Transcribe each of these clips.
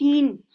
3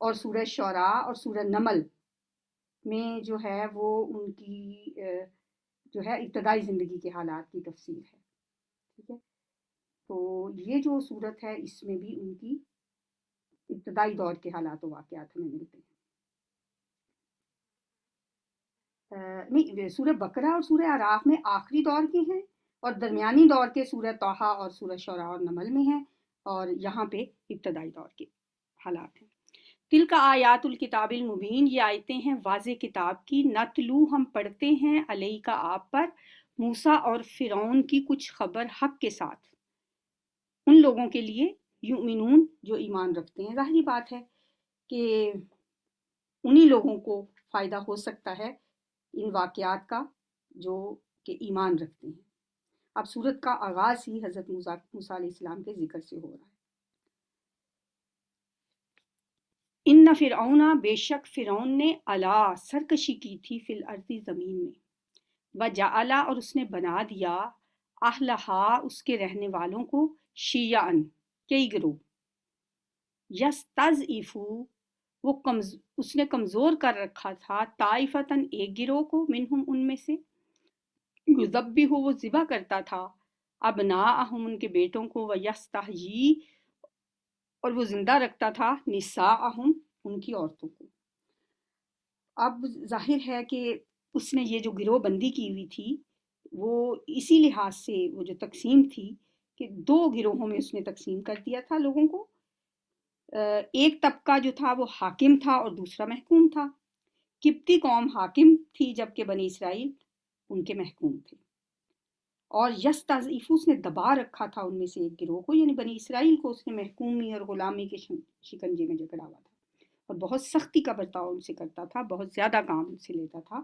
اور سورہ شعراء اور سورہ نمل میں جو ہے وہ ان کی جو ہے ابتدائی زندگی کے حالات کی تفصیل ہے. ٹھیک ہے، تو یہ جو صورت ہے اس میں بھی ان کی ابتدائی دور کے حالات و واقعات ہمیں ملتے ہیں. نہیں، سورہ بقرہ اور سورہ اعراف میں آخری دور کے ہیں، اور درمیانی دور کے سورہ طٰہٰ اور سورہ شعراء اور نمل میں ہیں، اور یہاں پہ ابتدائی دور کے حالات ہیں. تلک آیات الکتاب المبین، یہ آیتیں ہیں واضح کتاب کی. نتلو، ہم پڑھتے ہیں، علیہ کا آپ پر، موسیٰ اور فرعون کی کچھ خبر حق کے ساتھ، ان لوگوں کے لیے یؤمنون جو ایمان رکھتے ہیں. ظاہری بات ہے کہ انہی لوگوں کو فائدہ ہو سکتا ہے ان واقعات کا جو کہ ایمان رکھتے ہیں. اب سورت کا آغاز ہی حضرت موسیٰ علیہ السلام کے ذکر سے ہو رہا ہے. ان فرعون، بے شک فرعون نے، علا، سرکشی کی تھی، فی الارض، زمین میں، وجعل، اور اس نے بنا دیا، اہلہا، اس کے رہنے والوں کو، شیعاً، کئی گروہ، یستضعف، وہ اس نے کمزور کر رکھا تھا، طائفتاً، ایک گروہ کو، منہم، ان میں سے، یذبح، وہ ذبح کرتا تھا، ابناءہم، ان کے بیٹوں کو، ویستحیی، اور وہ زندہ رکھتا تھا، نساءہم، ان کی عورتوں کو. اب ظاہر ہے کہ اس نے یہ جو گروہ بندی کی ہوئی تھی وہ اسی لحاظ سے وہ جو تقسیم تھی کہ دو گروہوں میں اس نے تقسیم کر دیا تھا لوگوں کو. ایک طبقہ جو تھا وہ حاکم تھا اور دوسرا محکوم تھا. قبطی قوم حاکم تھی جبکہ بنی اسرائیل ان کے محکوم تھے. اور یستضعف، اس نے دبا رکھا تھا ان میں سے ایک گروہ کو، یعنی بنی اسرائیل کو اس نے محکومی اور غلامی کے شکنجے میں جکڑا ہوا تھا، اور بہت سختی کا برتاؤ ان سے کرتا تھا، بہت زیادہ کام ان سے لیتا تھا،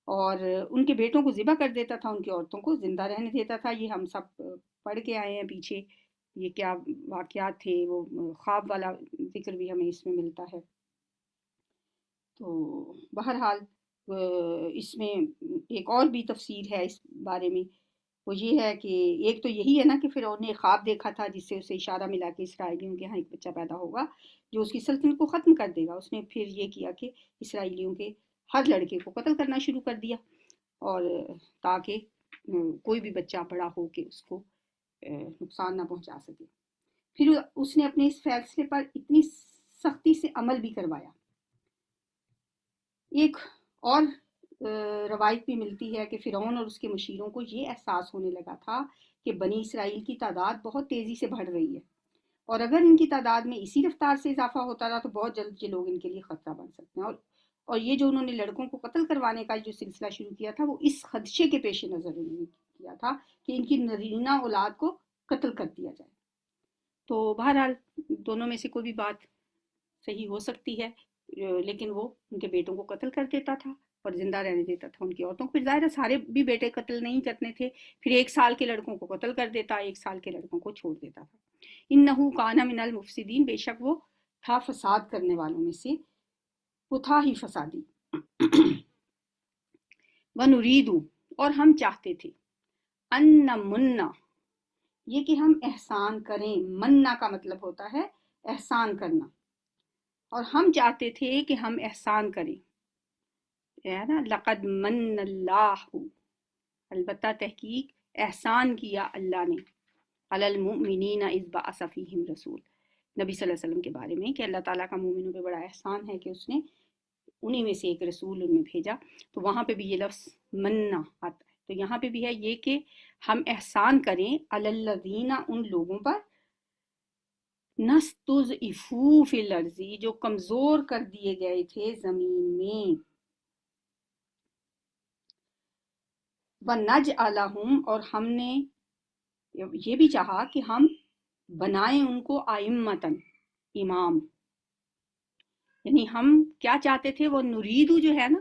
اور ان کے بیٹوں کو ذبح کر دیتا تھا، ان کی عورتوں کو زندہ رہنے دیتا تھا. یہ ہم سب پڑھ کے آئے ہیں پیچھے، یہ کیا واقعات تھے. وہ خواب والا ذکر بھی ہمیں اس میں ملتا ہے. تو بہرحال اس میں ایک اور بھی تفسیر ہے اس بارے میں، وہ یہ ہے کہ ایک تو یہی ہے نا کہ فرعون نے خواب دیکھا تھا جس سے اسے اشارہ ملا کہ اسرائیلیوں کے ہاں ایک بچہ پیدا ہوگا جو اس کی سلطنت کو ختم کر دے گا. اس نے پھر یہ کیا کہ اسرائیلیوں کے ہر لڑکے کو قتل کرنا شروع کر دیا، اور تاکہ کوئی بھی بچہ بڑا ہو کے اس کو نقصان نہ پہنچا سکے. پھر اس نے اپنے اس فیصلے پر اتنی سختی سے عمل بھی کروایا. ایک اور روایت بھی ملتی ہے کہ فرعون اور اس کے مشیروں کو یہ احساس ہونے لگا تھا کہ بنی اسرائیل کی تعداد بہت تیزی سے بڑھ رہی ہے، اور اگر ان کی تعداد میں اسی رفتار سے اضافہ ہوتا رہا تو بہت جلد یہ لوگ ان کے لیے خطرہ بن سکتے ہیں. اور یہ جو انہوں نے لڑکوں کو قتل کروانے کا جو سلسلہ شروع کیا تھا وہ اس خدشے کے پیش نظر انہوں نے کیا تھا کہ ان کی نرینہ اولاد کو قتل کر دیا جائے. تو بہرحال دونوں میں سے کوئی بھی بات صحیح ہو سکتی ہے، لیکن وہ ان کے بیٹوں کو قتل کر دیتا تھا اور زندہ رہنے دیتا تھا ان کی عورتوں کو. پھر ظاہر ہے سارے بھی بیٹے قتل نہیں کرنے تھے، پھر 1 سال کے لڑکوں کو قتل کر دیتا، 1 سال کے لڑکوں کو چھوڑ دیتا تھا. انہو کان من المفسدین، بے شک وہ تھا فساد کرنے والوں میں سے، وہ تھا ہی فسادی. وَنُرِیدُ، اور ہم چاہتے تھے، ان نمنا، یہ کہ ہم احسان کریں. مننا کا مطلب ہوتا ہے احسان کرنا، اور ہم چاہتے تھے کہ ہم احسان کریں. لقد من اللہ، البتہ تحقیق احسان کیا اللہ نے، علی المؤمنین اذ بعث فیہم رسول، نبی صلی اللہ علیہ وسلم کے بارے میں کہ اللہ تعالیٰ کا مومنوں پہ بڑا احسان ہے کہ اس نے انہی میں سے ایک رسول ان میں بھیجا. تو وہاں پہ بھی یہ لفظ مننا آتا ہے، تو یہاں پہ بھی ہے یہ کہ ہم احسان کریں، علی الذین، ان لوگوں پر، نستضعفوا فی الارض، جو کمزور کر دیے گئے تھے زمین میں، وَنَجْعَلَهُمْ، اور ہم نے یہ بھی چاہا کہ ہم بنائیں ان کو ائمۃً، امام. یعنی ہم کیا چاہتے تھے، وہ نریدو جو ہے نا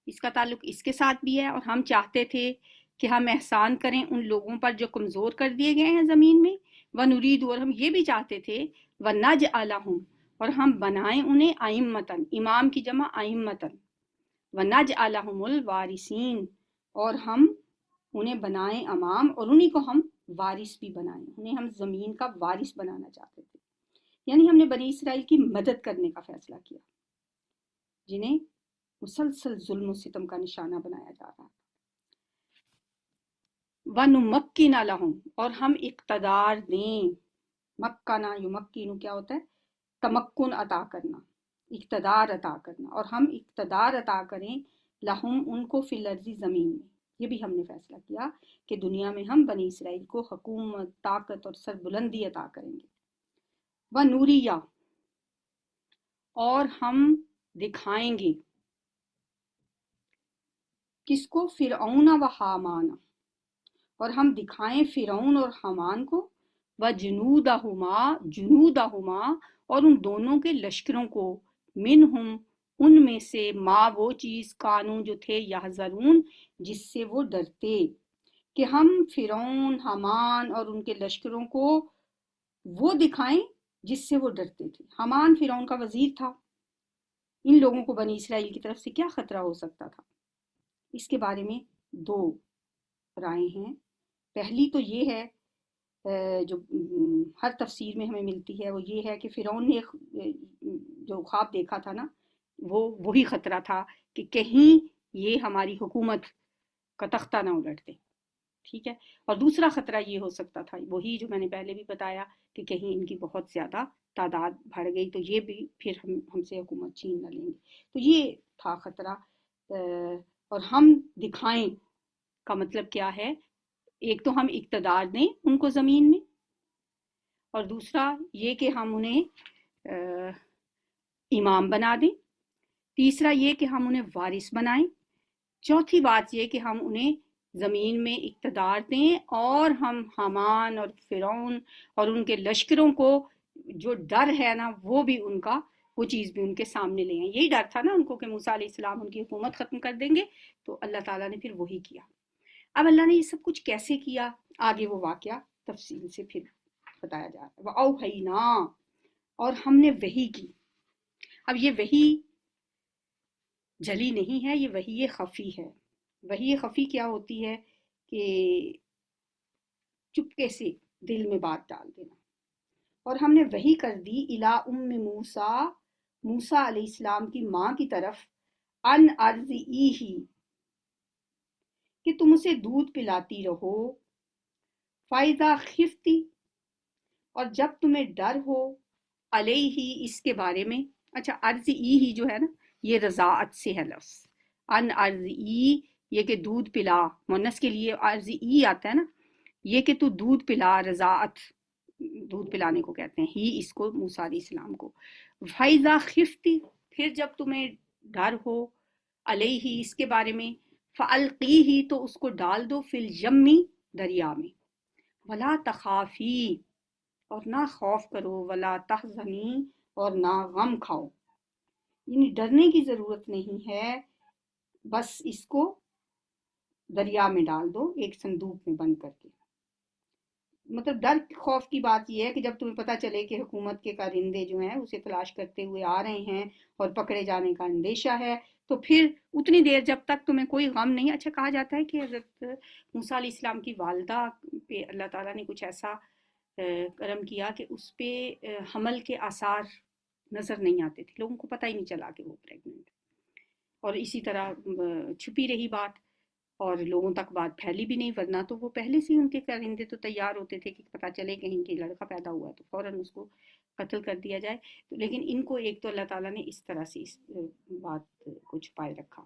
اس کا تعلق اس کے ساتھ بھی ہے، اور ہم چاہتے تھے کہ ہم احسان کریں ان لوگوں پر جو کمزور کر دیے گئے ہیں زمین میں. وَنُرِیدُ، اور ہم یہ بھی چاہتے تھے، وَنَجْعَلَهُمْ، اور ہم بنائیں انہیں ائمۃً، امام کی جمع ائمۃً، وَنَجْعَلَهُمُ الْوَارِثِينَ، اور ہم انہیں بنائیں امام، اور انہی کو ہم وارث بھی بنائیں، انہیں ہم زمین کا وارث بنانا چاہتے تھے. یعنی ہم نے بنی اسرائیل کی مدد کرنے کا فیصلہ کیا جنہیں مسلسل ظلم و ستم کا نشانہ بنایا جا رہا. وَنُمَكِّنَ لَهُمْ، اور ہم اقتدار دیں. مکنا یمکن کیا ہوتا ہے؟ تمکن عطا کرنا، اقتدار عطا کرنا، اور ہم اقتدار عطا کریں لہم ان کو فی الارض زمین میں. یہ بھی ہم نے فیصلہ کیا کہ دنیا میں ہم بنی اسرائیل کو حکومت، طاقت اور سربلندی عطا کریں گے. وَنُورِیَّ، اور ہم دکھائیں گے کس کو؟ فرعون و حامان، اور ہم دکھائیں فرعون اور حامان کو. جنودہما، اور ان دونوں کے لشکروں کو. منہم، ان میں سے، ما وہ چیز، کانوں جو تھے، یحذرون جس سے وہ ڈرتے. کہ ہم فرعون، حامان اور ان کے لشکروں کو وہ دکھائیں جس سے وہ ڈرتے تھے. حامان فرعون کا وزیر تھا. ان لوگوں کو بنی اسرائیل کی طرف سے کیا خطرہ ہو سکتا تھا؟ اس کے بارے میں دو رائے ہیں. پہلی تو یہ ہے جو ہر تفسیر میں ہمیں ملتی ہے، وہ یہ ہے کہ فرعون نے جو خواب دیکھا تھا نا، وہ وہی خطرہ تھا کہ کہیں یہ ہماری حکومت کا تختہ نہ الٹ دے. ٹھیک ہے. اور دوسرا خطرہ یہ ہو سکتا تھا، وہی جو میں نے پہلے بھی بتایا، کہ کہیں ان کی بہت زیادہ تعداد بڑھ گئی تو یہ بھی پھر ہم سے حکومت چھین نہ لیں گے. تو یہ تھا خطرہ. اور ہم دکھائیں کا مطلب کیا ہے؟ ایک تو ہم اقتدار دیں ان کو زمین میں، اور دوسرا یہ کہ ہم انہیں امام بنا دیں. تیسرا یہ کہ ہم انہیں وارث بنائیں. چوتھی بات یہ کہ ہم انہیں زمین میں اقتدار دیں، اور ہم حامان اور فرعون اور ان کے لشکروں کو جو ڈر ہے نا، وہ بھی ان کا، وہ چیز بھی ان کے سامنے لے آئیں. یہی ڈر تھا نا ان کو کہ موسیٰ علیہ السلام ان کی حکومت ختم کر دیں گے. تو اللہ تعالیٰ نے پھر وہی کیا. اب اللہ نے یہ سب کچھ کیسے کیا، آگے وہ واقعہ تفصیل سے پھر بتایا جا رہا ہے. وَأَوْحَيْنَا، اور ہم نے وحی کی. اب یہ وحی جلی نہیں ہے، یہ وحی خفی ہے. وحی خفی کیا ہوتی ہے؟ کہ چپکے سے دل میں بات ڈال دینا. اور ہم نے وحی کر دی الی ام موسیٰ، موسیٰ علیہ السلام کی ماں کی طرف، ان ارضعیہ، کہ تم اسے دودھ پلاتی رہو. فائزہ خفتی، اور جب تمہیں ڈر ہو، علیہ، اس کے بارے میں. اچھا، ارضعیہ جو ہے نا، یہ رضاعت سے ہے لفظ. ان ارضعی، یہ کہ دودھ پلا، مونس کے لیے ارضعی آتا ہے نا، یہ کہ تو دودھ پلا، رضاعت، دودھ پلانے کو کہتے ہیں. ہی اس کو موسیٰ علیہ السلام کو. فائزہ خفتی، پھر جب تمہیں ڈر ہو، علیہ، اس کے بارے میں، فالقیہ، تو اس کو ڈال دو، فی الجم، دریا میں. ولا تخافی، اور نہ خوف کرو، ولا تحزنی، اور نہ غم کھاؤ. یعنی ڈرنے کی ضرورت نہیں ہے، بس اس کو دریا میں ڈال دو، ایک صندوق میں بند کر کے. مطلب ڈر خوف کی بات یہ ہے کہ جب تمہیں پتہ چلے کہ حکومت کے کارندے جو ہیں اسے تلاش کرتے ہوئے آ رہے ہیں اور پکڑے جانے کا اندیشہ ہے، تو پھر اتنی دیر جب تک تمہیں کوئی غم نہیں. اچھا، کہا جاتا ہے کہ حضرت موسیٰ علیہ السلام کی والدہ پہ اللہ تعالیٰ نے کچھ ایسا کرم کیا کہ اس پہ حمل کے آثار نظر نہیں آتے تھے، لوگوں کو پتہ ہی نہیں چلا کہ وہ پریگننٹ. اور اسی طرح چھپی رہی بات، اور لوگوں تک بات پھیلی بھی نہیں، ورنہ تو وہ پہلے سے ان کے کارندے تو تیار ہوتے تھے کہ پتہ چلے کہیں کہ لڑکا پیدا ہوا تو فوراً اس کو قتل کر دیا جائے. لیکن ان کو ایک تو اللہ تعالیٰ نے اس طرح سے اس بات کو چھپائے رکھا،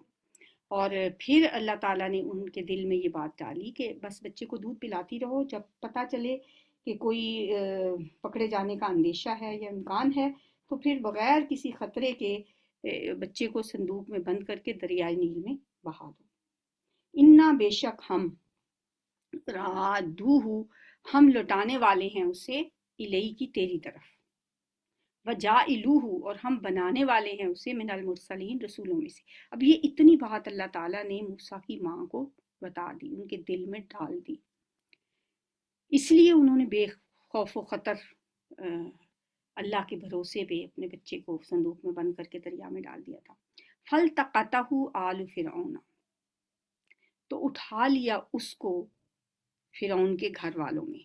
اور پھر اللہ تعالیٰ نے ان کے دل میں یہ بات ڈالی کہ بس بچے کو دودھ پلاتی رہو، جب پتہ چلے کہ کوئی پکڑے جانے کا اندیشہ ہے یا امکان ہے تو پھر بغیر کسی خطرے کے بچے کو صندوق میں بند کر کے دریائے نیل میں بہا دو. انا، بے شک ہم، رادوہ، ہم لوٹانے والے ہیں اسے، الیہ، کی تیری طرف. وجاعلوہ، اور ہم بنانے والے ہیں اسے، من المرسلین، رسولوں میں سے. اب یہ اتنی بات اللہ تعالیٰ نے موسیٰ کی ماں کو بتا دی، ان کے دل میں ڈال دی، اس لیے انہوں نے بے خوف و خطر اللہ کے بھروسے پہ اپنے بچے کو صندوق میں بند کر کے دریا میں ڈال دیا تھا. فَالْتَقَطَهُ آلُ فِرْعَوْنَ، تو اٹھا لیا اس کو فرعون کے گھر والوں میں.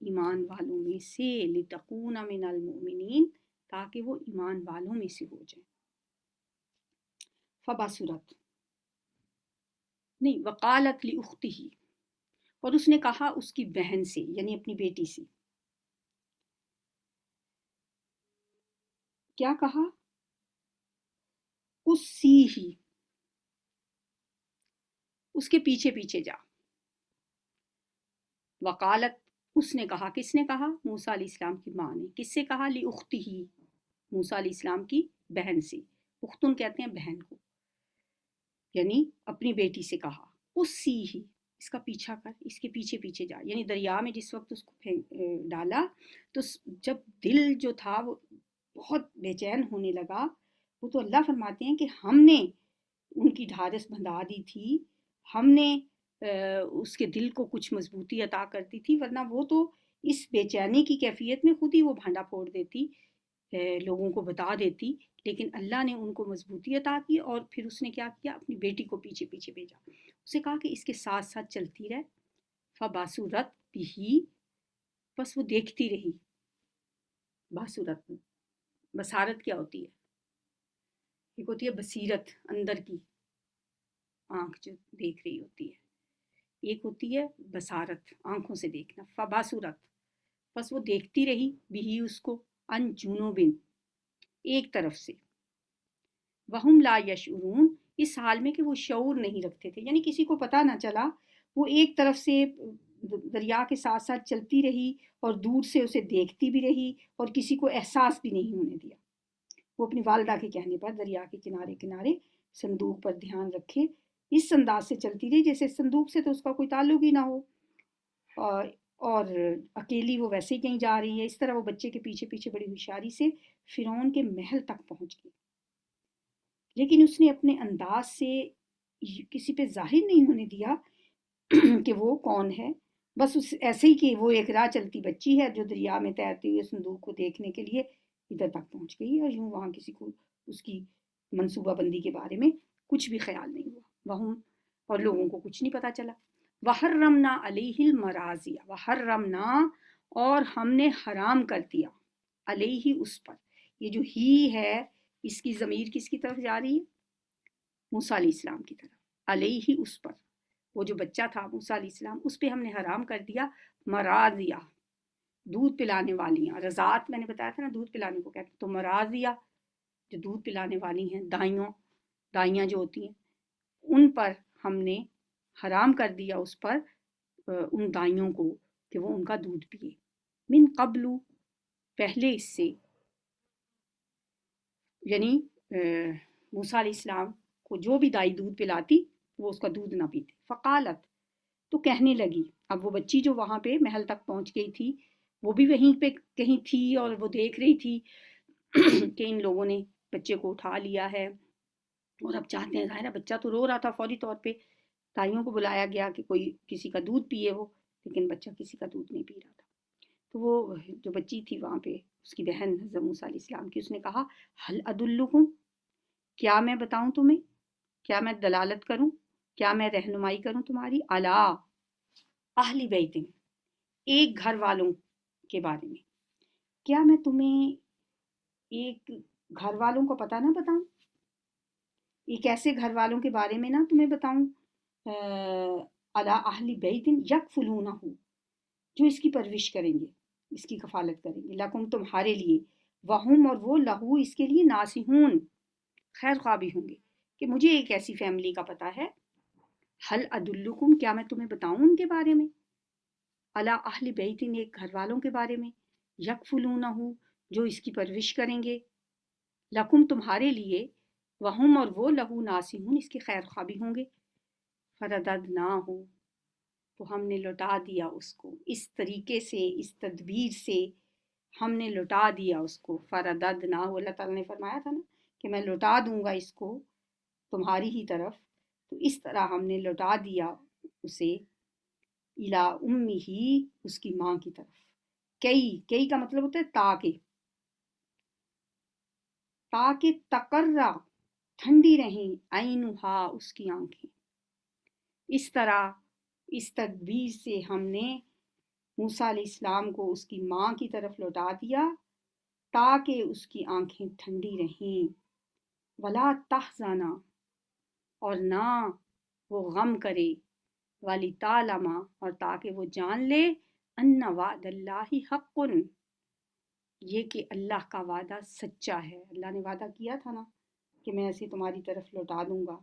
ایمان والوں میں سے، لتکون من المؤمنین، تاکہ وہ ایمان والوں میں سے ہو جائیں. فبصرت نہیں، وقالت لاختہ، اور اس نے کہا اس کی بہن سے یعنی اپنی بیٹی سے. کیا کہا؟ قصی ہی، اس کے پیچھے پیچھے جا. وقالت، اس نے کہا، کس نے کہا؟ موسیٰ علیہ السلام کی ماں نے. کس سے کہا؟ لاختہ، موسیٰ علیہ السلام کی بہن سے. اختن کہتے ہیں بہن کو، یعنی اپنی بیٹی سے کہا. قصی ہی، اس کا پیچھا کر، اس کے پیچھے پیچھے جا. یعنی دریا میں جس وقت اس کو ڈالا تو جب دل جو تھا وہ بہت بے چین ہونے لگا، وہ تو اللہ فرماتے ہیں کہ ہم نے ان کی ڈھارس بندھا دی تھی، ہم نے اس کے دل کو کچھ مضبوطی عطا کر دی تھی، ورنہ وہ تو اس بے چینی کی کیفیت میں خود ہی وہ بھانڈا پھوڑ دیتی، لوگوں کو بتا دیتی. لیکن اللہ نے ان کو مضبوطی عطا کی، اور پھر اس نے کیا کیا؟ اپنی بیٹی کو پیچھے پیچھے بھیجا. اسے کہا کہ اس کے ساتھ ساتھ چلتی رہ. فبصرت بھی، بس وہ دیکھتی رہی. بصورت، بصارت کیا ہوتی ہے؟ ایک ہوتی ہے بصیرت، اندر کی آنکھ جو دیکھ رہی ہوتی ہے، ایک ہوتی ہے بصارت، آنکھوں سے دیکھنا. فبصورت، بس وہ دیکھتی رہی، بھی اس کو، ان جنوبن، ایک طرف سے. وہم لا یشعرون، اس حال میں کہ وہ شعور نہیں رکھتے تھے، یعنی کسی کو پتہ نہ چلا. وہ ایک طرف سے دریا کے ساتھ ساتھ چلتی رہی اور دور سے اسے دیکھتی بھی رہی، اور کسی کو احساس بھی نہیں ہونے دیا. وہ اپنی والدہ کے کہنے پر دریا کے کنارے کنارے صندوق پر دھیان رکھے اس انداز سے چلتی رہی جیسے صندوق سے تو اس کا کوئی تعلق ہی نہ ہو، اور اکیلی وہ ویسے ہی کہیں جا رہی ہے. اس طرح وہ بچے کے پیچھے پیچھے بڑی ہوشیاری سے فرعون کے محل تک پہنچ گئی. لیکن اس نے اپنے انداز سے کسی پہ ظاہر نہیں ہونے دیا کہ وہ کون ہے. بس اس ایسے ہی کہ وہ ایک راہ چلتی بچی ہے جو دریا میں تیرتے ہوئے صندوق کو دیکھنے کے لیے ادھر تک پہنچ گئی، اور یوں وہاں کسی کو اس کی منصوبہ بندی کے بارے میں کچھ بھی خیال نہیں ہوا. وہاں اور لوگوں کو کچھ نہیں پتا چلا. وحرمنا علیہ المراضیہ، وحرمنا، اور ہم نے حرام کر دیا، علیہ، اس پر. یہ جو ہی ہے اس کی ضمیر کس کی طرف جا رہی ہے؟ موسیٰ علیہ السلام کی طرف. علیہ، اس پر، وہ جو بچہ تھا موسیٰ علیہ السلام، اس پہ ہم نے حرام کر دیا مراضیہ، دودھ پلانے والیاں. رضاعت میں نے بتایا تھا نا، دودھ پلانے کو کہتے ہیں. تو مراضیہ جو دودھ پلانے والی ہیں، دائیاں جو ہوتی ہیں، ان پر ہم نے حرام کر دیا، اس پر ان دائیوں کو کہ وہ ان کا دودھ پیے. من قبل، پہلے اس سے، یعنی موسیٰ علیہ السلام کو جو بھی دائی دودھ پلاتی وہ اس کا دودھ نہ پیتے. فقالت، تو کہنے لگی. اب وہ بچی جو وہاں پہ محل تک پہنچ گئی تھی، وہ بھی وہیں پہ کہیں تھی، اور وہ دیکھ رہی تھی کہ ان لوگوں نے بچے کو اٹھا لیا ہے، اور اب چاہتے ہیں، ظاہر بچہ تو رو رہا تھا. فوری طور پہ تائیوں کو بلایا گیا کہ کوئی کسی کا دودھ پیے وہ، لیکن بچہ کسی کا دودھ نہیں پی رہا تھا. تو وہ جو بچی تھی وہاں پہ، اس کی بہن حضرت موسیٰ علیہ السلام کی، اس نے کہا حل ادلکم، کیا میں بتاؤں تمہیں، کیا میں دلالت کروں، کیا میں رہنمائی کروں تمہاری، علی اہل بیت، ایک گھر والوں کے بارے میں. کیا میں تمہیں ایک گھر والوں کا پتہ نہ بتاؤں، ایک ایسے گھر والوں کے بارے میں نہ تمہیں بتاؤں، علی اہل بیت یکفلونہ، جو اس کی پرورش کریں گے، اس کی کفالت کریں گے، لکم، تمہارے لیے، وہم، اور وہ، لہو، اس کے لیے، ناصحون، خیر خواہ بھی ہوں گے. کہ مجھے ایک ایسی فیملی کا پتہ ہے. حل ادلکم، کیا میں تمہیں بتاؤں ان کے بارے میں، علی اہل بیت، ایک گھر والوں کے بارے میں، یکفلونہ، جو اس کی پرورش کریں گے، لکم، تمہارے لیے، وہم، اور وہ، لہو، ناصحون، اس کے خیر خواہ بھی ہوں گے. فرددناہ، تو ہم نے لوٹا دیا اس کو، اس طریقے سے، اس تدبیر سے ہم نے لوٹا دیا اس کو. فرددناہ، اللہ تعالیٰ نے فرمایا تھا نا کہ میں لوٹا دوں گا اس کو تمہاری ہی طرف. تو اس طرح ہم نے لوٹا دیا اسے، الی امہ، اس کی ماں کی طرف. کئی کا مطلب ہوتا ہے تاکہ تقرّا، ٹھنڈی رہیں، عینہا، اس کی آنکھیں. اس طرح، اس تدبیر سے ہم نے موسیٰ علیہ السلام کو اس کی ماں کی طرف لوٹا دیا تاکہ اس کی آنکھیں ٹھنڈی رہیں، ولا تحزنا، اور نہ وہ غم کرے، والی تعلمہ، اور تاکہ وہ جان لے، ان وعد اللہ حق، یہ کہ اللہ کا وعدہ سچا ہے۔ اللہ نے وعدہ کیا تھا نا کہ میں اسے تمہاری طرف لوٹا دوں گا۔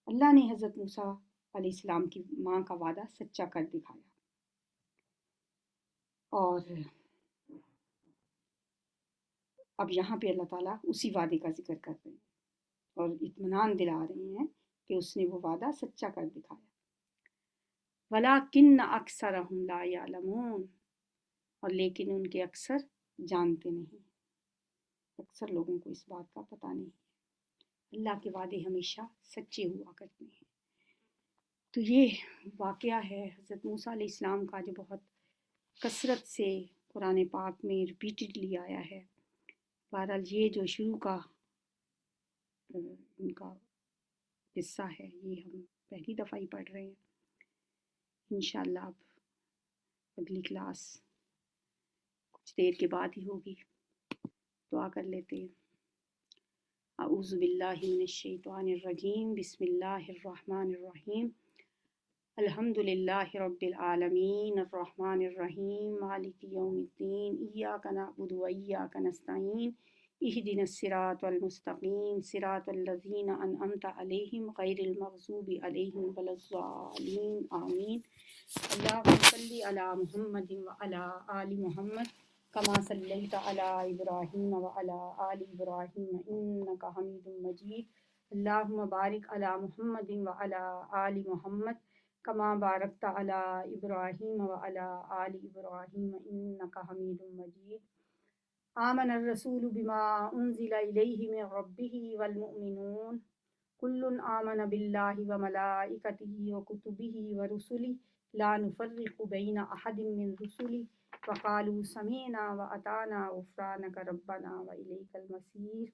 اللہ نے حضرت موسیٰ علیہ السلام کی ماں کا وعدہ سچا کر دکھایا۔ اور اب یہاں پہ اللہ تعالیٰ اسی وعدے کا ذکر کر رہے ہیں اور اطمینان دلا رہے ہیں کہ اس نے وہ وعدہ سچا کر دکھایا۔ وَلَٰكِنَّ أَكْثَرَهُمْ لَا يَعْلَمُونَ، اور لیکن ان کے اکثر جانتے نہیں، اکثر لوگوں کو اس بات کا پتہ نہیں۔ اللہ کے وعدے ہمیشہ سچے ہوا کرتے ہیں۔ تو یہ واقعہ ہے حضرت موسیٰ علیہ السلام کا جو بہت کثرت سے قرآن پاک میں ریپیٹڈلی آیا ہے۔ بہرحال یہ جو شروع کا ان کا قصہ ہے یہ ہم پہلی دفعہ ہی پڑھ رہے ہیں۔ انشاءاللہ اب اگلی کلاس کچھ دیر کے بعد ہی ہوگی۔ دعا کر لیتے ہیں۔ اعوذ باللہ من الشیطان الرجیم، بسم اللہ الرحمن الرحیم، الحمد للہ رب العالمین، الرحمن الرحیم، مالک یوم الدین، ایاک نعبد و ایاک نستعین، اہدنا الصراط المستقیم، صراط الذین انعمت علیہم غیر المغضوب علیہم ولا الضالین، آمین۔ اللہم صلی علی محمد وعلی آل محمد کما صلیت علی ابراہیم وعلی آل ابراہیم انک حمید مجید۔ اللہم بارک علی محمد وعلی آل محمد کما بارکت علی ابراہیم وعلی آل ابراہیم انک حمید مجید۔ آمن الرسول بما انزل الیہ من ربہ والمؤمنون کل آمن باللہ وملائکتہ وکتبہ ورسلہ لا نفرق بین احد من رسلہ وقالوا سمعنا واطعنا غفرانک ربنا والیک المصیر۔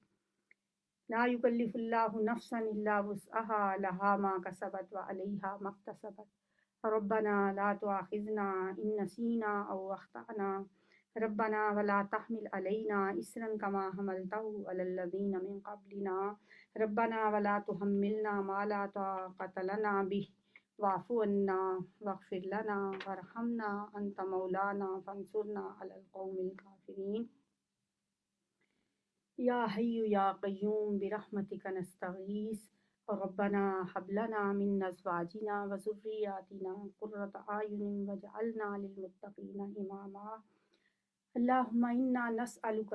لا یکلف اللہ نفسا الا وسعها لها ما کسبت وعلیہا ما اکتسبت ربنا لا تؤاخذنا ان نسینا او اخطأنا ربنا ولا تحمل علينا إصرا كما حملته على الذين من قبلنا ربنا ولا تحملنا ما لا طاقة لنا به واعف عنا واغفر لنا وارحمنا أنت مولانا فانصرنا على القوم الكافرين۔ یا حی یا قیوم برحمتک نستغیث ربنا هب لنا من ازواجنا وذریاتنا قرة اعین واجعلنا للمتقین اماما۔ اللہم انا نسألک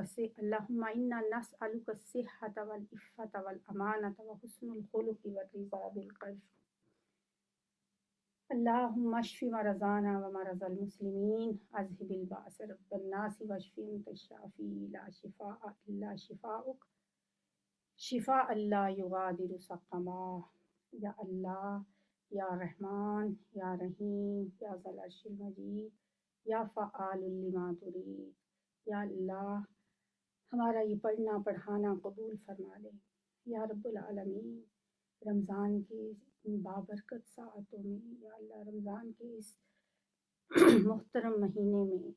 الصحة والعفة والامانة وحسن الخلق والرضا بالقدر۔ اللہم اشف مرضانا ومرضى المسلمین، اذهب البأس رب الناس واشف انت الشافی لا شفاء الا شفاؤک شفاء لا یغادر سقما۔ یا اللہ، یا رحمان، یا رحیم، یا ذی العرش المجید، یا فعال لما ترید، یا اللہ ہمارا یہ پڑھنا پڑھانا قبول فرما لے۔ یا رب العالمین، رمضان کے ان بابرکت ساعتوں میں، یا اللہ رمضان کے اس محترم مہینے میں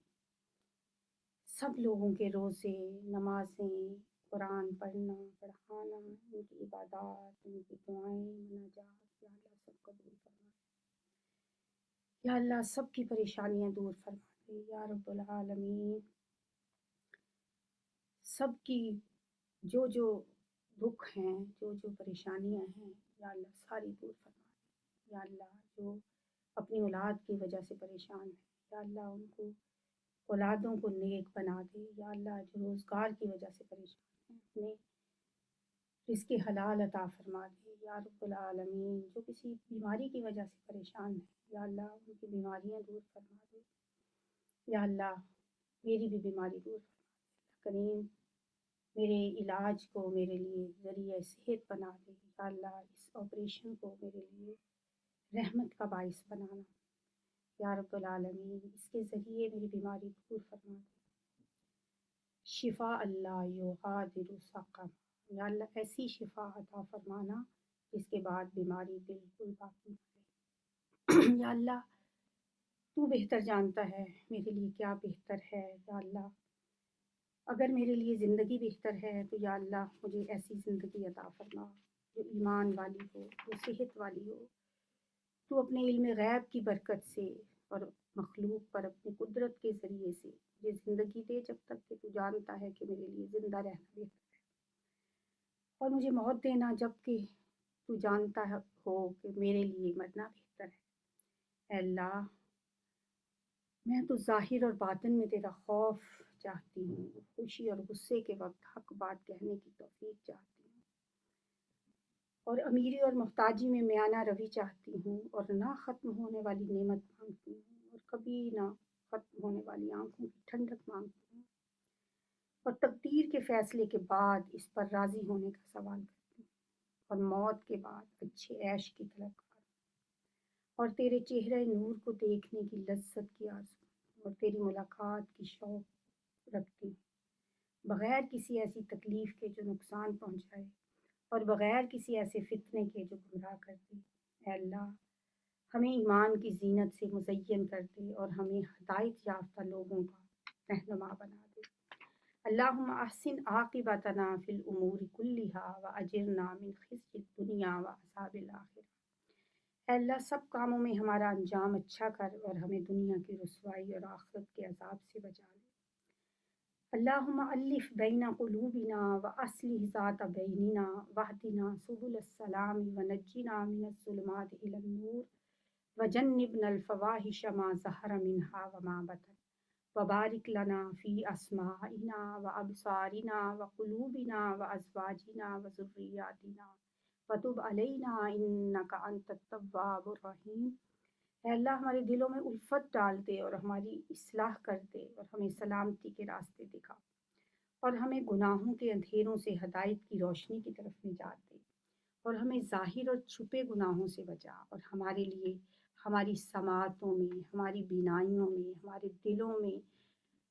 سب لوگوں کے روزے، نمازیں، قرآن پڑھنا پڑھانا، ان کی عبادات، ان کی دعائیں، مناجات، یا اللہ سب قبول فرما دے۔ یا اللہ سب کی پریشانیاں دور فرما دے۔ یا رب العالمین، سب کی جو دکھ ہیں، جو پریشانیاں ہیں، یا اللہ ساری دور فرما دے۔ یا اللہ جو اپنی اولاد کی وجہ سے پریشان ہیں، یا اللہ ان کو اولادوں کو نیک بنا دے۔ یا اللہ جو روزگار کی وجہ سے پریشان ہیں، اپنے رزق حلال عطا فرما دے۔ یا رب العالمین جو کسی بیماری کی وجہ سے پریشان ہیں، یا اللہ ان کی بیماریاں دور فرما دے۔ یا اللہ میری بھی بیماری دور فرما دے۔ کریم میرے علاج کو میرے لیے ذریعہ صحت بنا دے۔ یا اللہ اس آپریشن کو میرے لیے رحمت کا باعث بنانا۔ یا رب العالمین اس کے ذریعے میری بیماری دور فرما دے۔ شفا اللہ یغادر سقما، یا اللہ ایسی شفا عطا فرمانا جس کے بعد بیماری بالکل باقی نہ رہے۔ یا اللہ تو بہتر جانتا ہے میرے لیے کیا بہتر ہے یا اللہ۔ اگر میرے لیے زندگی بہتر ہے تو یا اللہ مجھے ایسی زندگی عطا فرما جو ایمان والی ہو، جو صحت والی ہو۔ تو اپنے علم غیب کی برکت سے اور مخلوق پر اپنی قدرت کے ذریعے سے یہ زندگی دے جب تک کہ تو جانتا ہے کہ میرے لیے زندہ رہنا بہتر ہے، اور مجھے موت دینا جب کہ تو جانتا ہو کہ میرے لیے مرنا بہتر ہے۔ اے اللہ، میں تو ظاہر اور باطن میں تیرا خوف چاہتی ہوں، خوشی اور غصے کے وقت حق بات کہنے کی توفیق چاہتی ہوں، اور امیری اور محتاجی میں میانہ روی چاہتی ہوں، اور نہ ختم ہونے والی نعمت مانگتی ہوں، اور کبھی نہ ختم ہونے والی آنکھوں کی ٹھنڈک مانگتی ہوں، اور تقدیر کے فیصلے کے بعد اس پر راضی ہونے کا سوال کرتی ہوں، اور موت کے بعد اچھے عیش کی طلب کرتی ہوں، اور تیرے چہرے نور کو دیکھنے کی لذت کی آرزو، اور تیری ملاقات کی شوق رکھتی ہوں، بغیر کسی ایسی تکلیف کے جو نقصان پہنچائے، اور بغیر کسی ایسے فتنے کے جو گمراہ کر دے۔ اے اللہ، ہمیں ایمان کی زینت سے مزین کر دے اور ہمیں ہدایت یافتہ لوگوں کا رہنما بنا دے۔ اللہم احسن عاقبتنا فی الامور کلہا واجرنا من خزی الدنیا وعذاب الآخرہ۔ اے اللہ، سب کاموں میں ہمارا انجام اچھا کر اور ہمیں دنیا کی رسوائی اور آخرت کے عذاب سے بچا لے۔ اللہم الف بین قلوبنا واصلح ذات بیننا واہدنا سبل السلام ونجنا من الظلمات الی النور وجنبنا الفواحش ما ظہر منہا وما بطن وبارک لنا فی اسماعنا وابصارنا وقلوبنا وازواجنا وذریاتنا وتب علینا انک انت التواب الرحیم۔ اے اللہ، ہمارے دلوں میں الفت ڈال دے اور ہماری اصلاح کر دے، اور ہمیں سلامتی کے راستے دکھا، اور ہمیں گناہوں کے اندھیروں سے ہدایت کی روشنی کی طرف نجات دے، اور ہمیں ظاہر اور چھپے گناہوں سے بچا، اور ہمارے لیے ہماری سماعتوں میں، ہماری بینائیوں میں، ہمارے دلوں میں،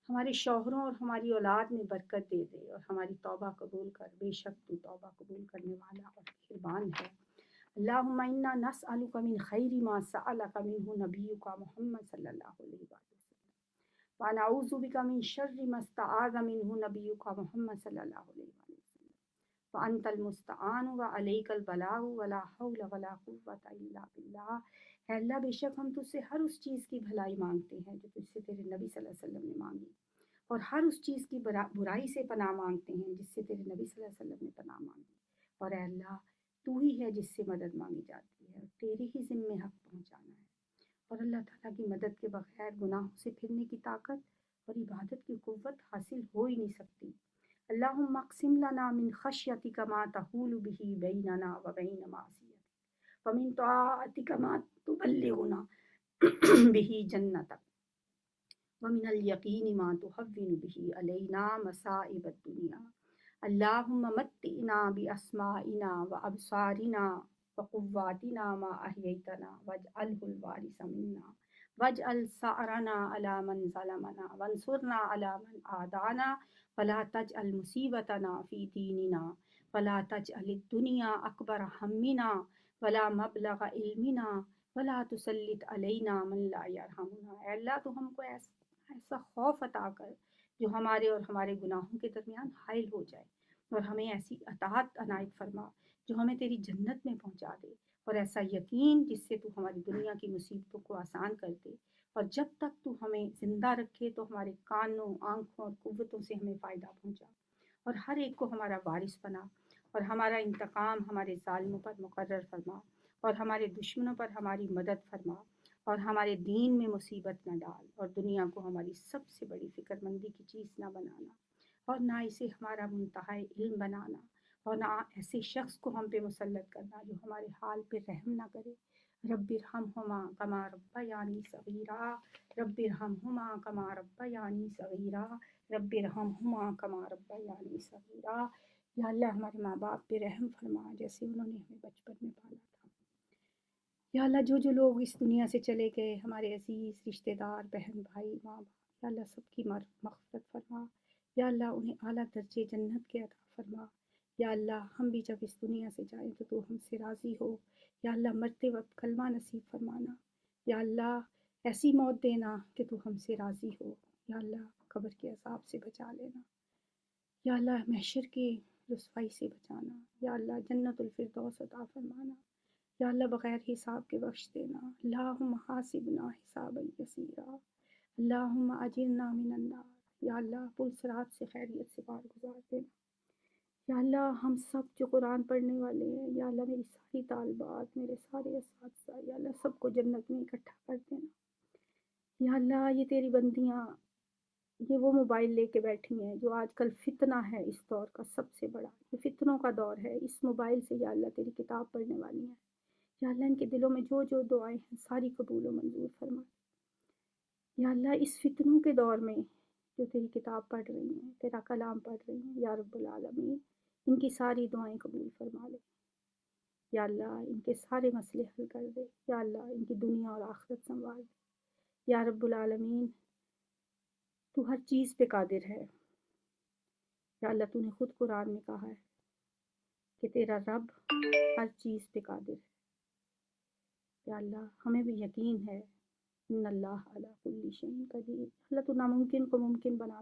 ہمارے شوہروں اور ہماری اولاد میں برکت دے دے، اور ہماری توبہ قبول کر، بے شک تو توبہ قبول کرنے والا اور مہربان ہے۔ اللہم انا نسألک من خیر ما سألک منہ نبیک محمد صلی اللہ علیہ وسلم، ونعوذ بک من شر ما استعاذ منہ نبیک محمد صلی اللہ علیہ وسلم، وانت المستعان وعلیک البلاغ ولا حول ولا قوة الا باللہ۔ اے اللہ، بے شک ہم تجھ سے ہر اس چیز کی بھلائی مانگتے ہیں جو تجھ سے تیرے نبی صلی اللہ علیہ وسلم نے مانگی، اور ہر اس چیز کی برائی سے پناہ مانگتے ہیں جس سے تیرے نبی صلی اللہ علیہ وسلم نے پناہ مانگی، اور اے اللہ، تو ہی ہے جس سے مدد مانگی جاتی ہے، اور تیرے ہی ذمے حق پہنچانا ہے، اور اللہ تعالیٰ کی مدد کے بغیر گناہوں سے پھرنے کی طاقت اور عبادت کی قوت حاصل ہو ہی نہیں سکتی۔ اللہم اقسم لنا من خشیتک ما تحول بہ بیننا وبین معصیتک ومن طاعتک ما تبلغنا بہ جنتک ومن الیقین ما تہون بہ علینا مصائب الدنیا۔ اللہم متعنا باسماعنا وابصارنا وقواتنا ما احییتنا واجعلہ الوارث منا واجعل ثأرنا علی من ظلمنا وانصرنا علی من عادانا ولا تجعل مصیبتنا فی دیننا ولا تجعل الدنیا اکبر ہمنا ولا مبلغ علمنا ولا تسلط علینا من لا یرحمنا۔ اے اللہ، تو ہم کو ایسا خوف عطا کر جو ہمارے اور ہمارے گناہوں کے درمیان حائل ہو جائے، اور ہمیں ایسی اطاعت عنایت فرما جو ہمیں تیری جنت میں پہنچا دے، اور ایسا یقین جس سے تو ہماری دنیا کی مصیبتوں کو آسان کر دے، اور جب تک تو ہمیں زندہ رکھے تو ہمارے کانوں، آنکھوں اور قوتوں سے ہمیں فائدہ پہنچا، اور ہر ایک کو ہمارا وارث بنا، اور ہمارا انتقام ہمارے ظالموں پر مقرر فرما، اور ہمارے دشمنوں پر ہماری مدد فرما، اور ہمارے دین میں مصیبت نہ ڈال، اور دنیا کو ہماری سب سے بڑی فکر مندی کی چیز نہ بنانا، اور نہ اسے ہمارا منتہی علم بنانا، اور نہ ایسے شخص کو ہم پہ مسلط کرنا جو ہمارے حال پہ رحم نہ کرے۔ رب ارحمہما کما ربیانی صغیرا، رب ارحمہما کما ربیانی صغیرا، رب ارحمہما کما ربیانی صغیرا۔ یا اللہ، ہمارے ماں باپ پہ رحم فرما جیسے انہوں نے ہمیں بچپن میں پالا تھا۔ یا اللہ، جو جو لوگ اس دنیا سے چلے گئے، ہمارے عزیز رشتہ دار، بہن بھائی، ماں باپ، یا اللہ سب کی مغفرت فرما۔ یا اللہ، انہیں اعلیٰ درجے جنت کے عطا فرما۔ یا اللہ، ہم بھی جب اس دنیا سے جائیں تو ہم سے راضی ہو۔ یا اللہ، مرتے وقت کلمہ نصیب فرمانا۔ یا اللہ، ایسی موت دینا کہ تو ہم سے راضی ہو، یا اللہ قبر کے عذاب سے بچا لینا، یا اللہ محشر کی رسوائی سے بچانا، یا اللہ جنت الفردوس عطا فرمانا، یا اللہ بغیر حساب کے بخش دینا، اللہم حاسبنا حسابا یسیرا، اللہم اجرنا من النار، یا اللہ پل صراط سے خیریت سے پار گزار دینا، یا اللہ ہم سب جو قرآن پڑھنے والے ہیں، یا اللہ میری ساری طالبات، میرے سارے اساتذہ، یا اللہ سب کو جنت میں اکٹھا کر دینا، یا اللہ یہ تیری بندیاں، یہ وہ موبائل لے کے بیٹھی ہیں جو آج کل فتنہ ہے اس دور کا سب سے بڑا، یہ فتنوں کا دور ہے، اس موبائل سے یا اللہ تیری کتاب پڑھنے والی ہیں، یا اللہ ان کے دلوں میں جو جو دعائیں ہیں ساری قبول و منظور فرما، یا اللہ اس فتنوں کے دور میں جو تیری کتاب پڑھ رہی ہیں، تیرا کلام پڑھ رہی ہیں، یا رب العالمین ان کی ساری دعائیں قبول فرما لے، یا اللہ ان کے سارے مسئلے حل کر دے، یا اللہ ان کی دنیا اور آخرت سنوار دے، یا رب العالمین تو ہر چیز پہ قادر ہے، یا اللہ تو نے خود قرآن میں کہا ہے کہ تیرا رب ہر چیز پہ قادر ہے، یا اللہ ہمیں بھی یقین ہے ان اللہ علی کل شیء قدیر، اللہ تو ناممکن کو ممکن بنا